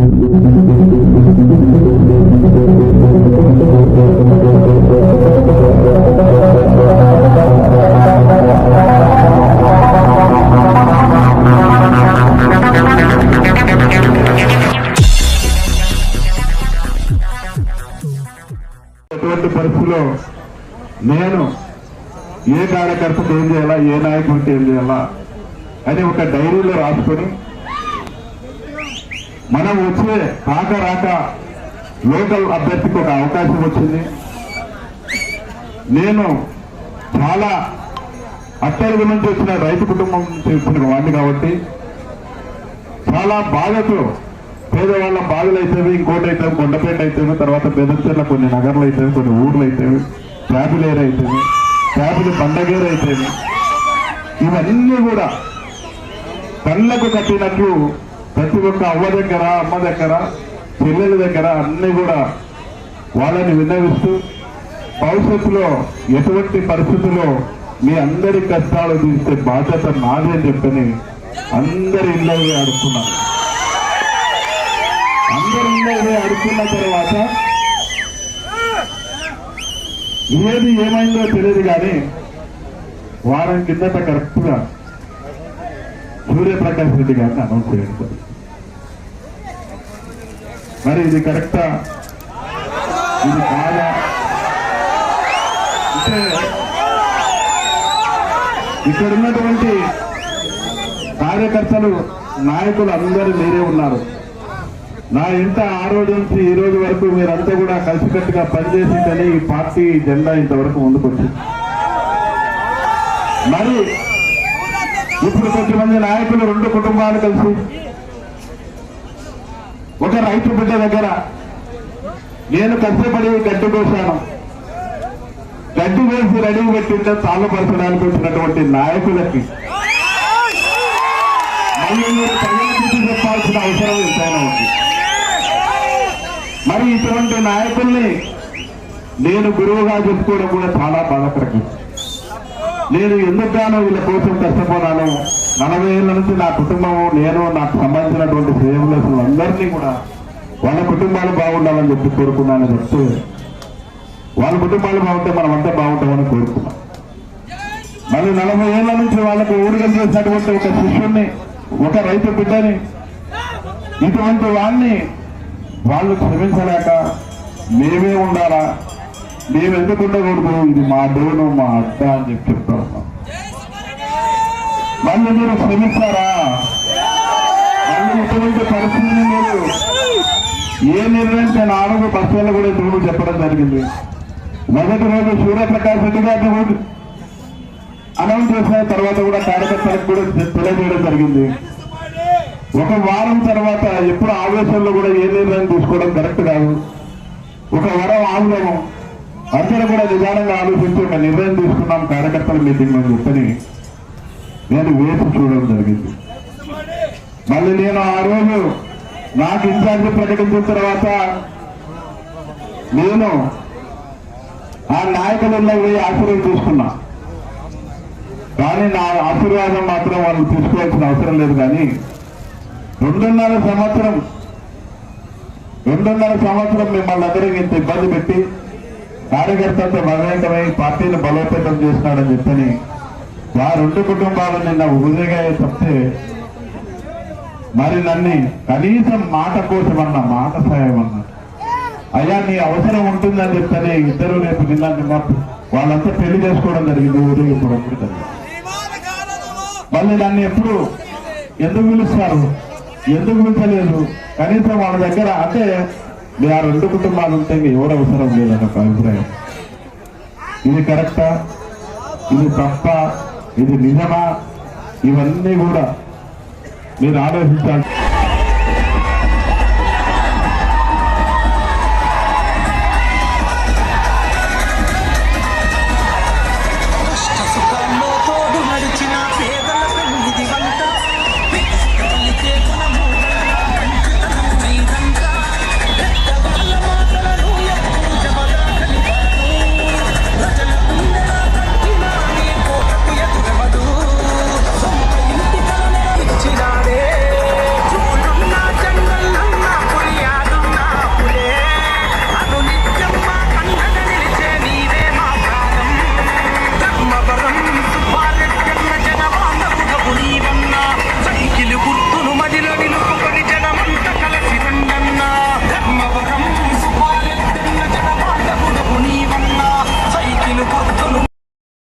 ఎటువంటి పరిస్థితిలో నేను ఏ కార్యకర్తకు ఏం చేయాలా, ఏ నాయకుడికి ఏం చేయాలా అని ఒక డైరీలో రాసుకొని మనం వచ్చే రాక లోకల్ అభ్యర్థికి ఒక అవకాశం వచ్చింది. నేను చాలా అట్టడుగు నుంచి వచ్చిన రైతు కుటుంబం నుంచి వచ్చిన వాడిని కాబట్టి చాలా బాధతో పేదవాళ్ళ బాధలు అయితేవి, ఇంకోటి అయితే కొండపేట అయితేవి, తర్వాత బెదంచెర్ల కొన్ని నగర్లు అయితేవి, కొన్ని ఊర్లు అయితేవి, ట్రాపిలేరు అయితేవి, ట్రాపిల్ బండగేరు అయితేవి, ఇవన్నీ కూడా కళ్ళకు కట్టినట్లు ప్రతి ఒక్క అవ్వ దగ్గర, అమ్మ దగ్గర, చెల్లెల దగ్గర అన్ని కూడా వాళ్ళని విన్నవిస్తూ భవిష్యత్తులో ఎటువంటి పరిస్థితుల్లో మీ అందరి కష్టాలు తీస్తే బాధ్యత నాది అని చెప్పని అందరి ఇళ్ళవి అడుగుతున్నారు. అందరి ఇళ్ళవి అడుగుతున్న తర్వాత ఏది ఏమైందో తెలియదు కానీ వారం కిందట కరెక్ట్గా సూర్యప్రకాష్ రెడ్డి గారిని అనౌన్స్ చేయడం. మరి ఇది కరెక్టా, ఇది కాదా అంటే ఇక్కడ ఉన్నటువంటి కార్యకర్తలు, నాయకులు అందరూ మీరే ఉన్నారు. నా ఇంత ఆ రోజు నుంచి ఈ రోజు వరకు మీరంతా కూడా కలిసికట్టుగా పనిచేసిందని ఈ పార్టీ జెండా ఇంతవరకు ముందుకొచ్చింది. మరి ఇప్పుడు కొంతమంది నాయకులు రెండు కుటుంబాలు కలిసి ఒక రైతు బిడ్డ దగ్గర నేను కష్టపడి గడ్డి కోసాను, గడ్డి వేసి రెడీ పెట్టింటే తాళపరచడానికి వచ్చినటువంటి నాయకులకి మళ్ళీ మీరు తగిన చెప్పాల్సిన అవసరం ఎంతైనా ఉంది. మరి ఇటువంటి నాయకుల్ని నేను గురువుగా చెప్పుకోవడం కూడా చాలా బాధాకరం. నేను ఎందుకుగానో వీళ్ళ కోసం కష్టపోనాను. 40 ఏళ్ళ నుంచి నా కుటుంబము, నేను, నాకు సంబంధించినటువంటి శ్రేయములు అందరినీ కూడా వాళ్ళ కుటుంబాలు బాగుండాలని చెప్పి కోరుకున్నానని చెప్తే, వాళ్ళ కుటుంబాలు బాగుంటే మనం అంతా బాగుంటామని కోరుకున్నాం. మళ్ళీ 40 ఏళ్ళ నుంచి వాళ్ళకు ఊరికం చేసినటువంటి ఒక శిష్యుణ్ణి, ఒక రైతు బిడ్డని, ఇటువంటి వాడిని వాళ్ళు క్షమించలేక మేమే ఉండాలా, మేము ఎందుకు ఉండకూడదు, ఇది మా డోను, మా అడ్డ అని చెప్పి చెప్తా ఉన్నాం. మళ్ళీ మీరు క్షమిస్తారా? మళ్ళీ ఇటువంటి పరిస్థితిని మీరు ఏ నిర్ణయం నేను ఆరోగ్య బస్సుల్లో కూడా ఇంతకు చెప్పడం జరిగింది. మొదటి రోజు సూర్యప్రకాష్ రెడ్డి గారిని అనౌన్స్ చేసిన తర్వాత కూడా కార్యకర్తలకు కూడా తెలియజేయడం జరిగింది. ఒక వారం తర్వాత ఎప్పుడు ఆవేశంలో కూడా ఏ నిర్ణయం తీసుకోవడం కరెక్ట్ కాదు. ఒక వారం ఆందోళన అందరూ కూడా నిదానంగా ఆలోచించి ఒక నిర్ణయం తీసుకున్నాం కార్యకర్తల మీటింగ్ అని చెప్పని నేను వేసి చూడడం జరిగింది. మళ్ళీ నేను ఆ రోజు నాకు ఇన్ఛార్జ్ ప్రకటించిన తర్వాత నేను ఆ నాయకులలో పోయి ఆశీర్వాదం తీసుకున్నా. కానీ నా ఆశీర్వాదం మాత్రం వాళ్ళు తీసుకోవాల్సిన అవసరం లేదు. కానీ 2.5 సంవత్సరం మిమ్మల్ని అందరికీ ఇంత ఇబ్బంది పెట్టి కార్యకర్తలతో మమేకమై పార్టీని బలోపేతం చేస్తున్నాడని చెప్పని ఆ రెండు కుటుంబాలు నిన్న ఉదయగా చెప్తే మరి నన్ను కనీసం మాట కోసమన్నా, మాట సాయం అన్నా, అయ్యా నీ అవసరం ఉంటుందని చెప్తానే ఇద్దరు రేపు నిన్న వాళ్ళంతా పెళ్లి చేసుకోవడం జరిగింది, ఊరేగింపుడు జరిగింది. మళ్ళీ నన్ను ఎప్పుడు ఎందుకు పిలుస్తారు, ఎందుకు పిలిచలేదు, కనీసం వాళ్ళ దగ్గర అంటే మీ ఆ రెండు కుటుంబాలు ఉంటే ఎవరు అవసరం లేదన్న ఒక అభిప్రాయం. ఇది కరెక్టా, ఇది తప్ప, ఇది నిజమా, ఇవన్నీ కూడా మీరు ఆలోచించాలి.